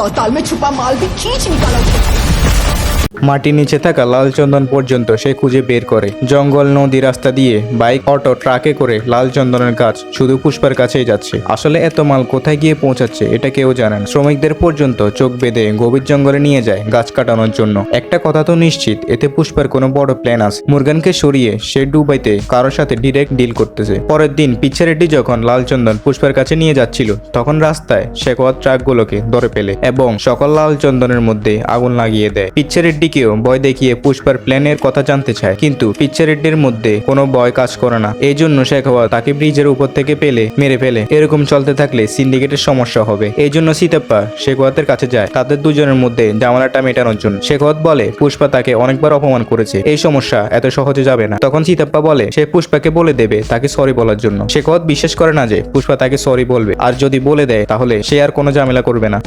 चौताल में छुपा माल भी खींच निकाला उसने। মাটির নিচে থাকা লাল চন্দন পর্যন্ত সে খুঁজে বের করে। জঙ্গল, নদী, রাস্তা দিয়ে, বাইক, অটো, ট্রাকে করে লাল চন্দনের গাছ শুধু পুষ্পার কাছেই যাচ্ছে। আসলে এত মাল কোথায় গিয়ে পৌঁছাচ্ছে এটা কেউ জানে না। শ্রমিকদের পর্যন্ত চোখ বেঁধে গভীর জঙ্গলে নিয়ে যায় গাছ কাটানোর জন্য। একটা কথা তো নিশ্চিত, এতে পুষ্পার কোনো বড় প্ল্যান আছে। মুরগানকে সরিয়ে সে দুবাইতে কারোর সাথে ডিরেক্ট ডিল করতেছে। পরের দিন পিচ্চা রেড্ডি যখন লাল চন্দন পুষ্পার কাছে নিয়ে যাচ্ছিল, তখন রাস্তায় শেখাওয়াত ট্রাকগুলোকে ধরে ফেলে এবং সকল লাল চন্দনের মধ্যে আগুন লাগিয়ে দেয়। পিচ্চা রেড্ডিকেও ভয় দেখিয়ে পুষ্পার প্ল্যানের কথা জানতে চায়, কিন্তু পিচ্চা রেড্ডির মধ্যে কোনো ভয় কাজ করে না। এই জন্য শেখাওয়াত তাকে ব্রিজের উপর থেকে মেরে ফেলে। এরকম চলতে থাকলে সিন্ডিকেটের সমস্যা হবে। এই জন্য সীতাপ্পা শেখাওয়াতের কাছে যায় তাদের দুজনের মধ্যে ঝামেলাটা মেটানোর জন্য। শেখাওয়াত বলে পুষ্পা তাকে অনেকবার অপমান করেছে, এই সমস্যা এত সহজে যাবে না। তখন সীতাপ্পা বলে সে পুষ্পাকে বলে দেবে তাকে সরি বলার জন্য। শেখাওয়াত বিশ্বাস করে না যে পুষ্পা তাকে সরি বলবে, আর যদি বলে দেয় তাহলে সে আর কোনো ঝামেলা করবে না।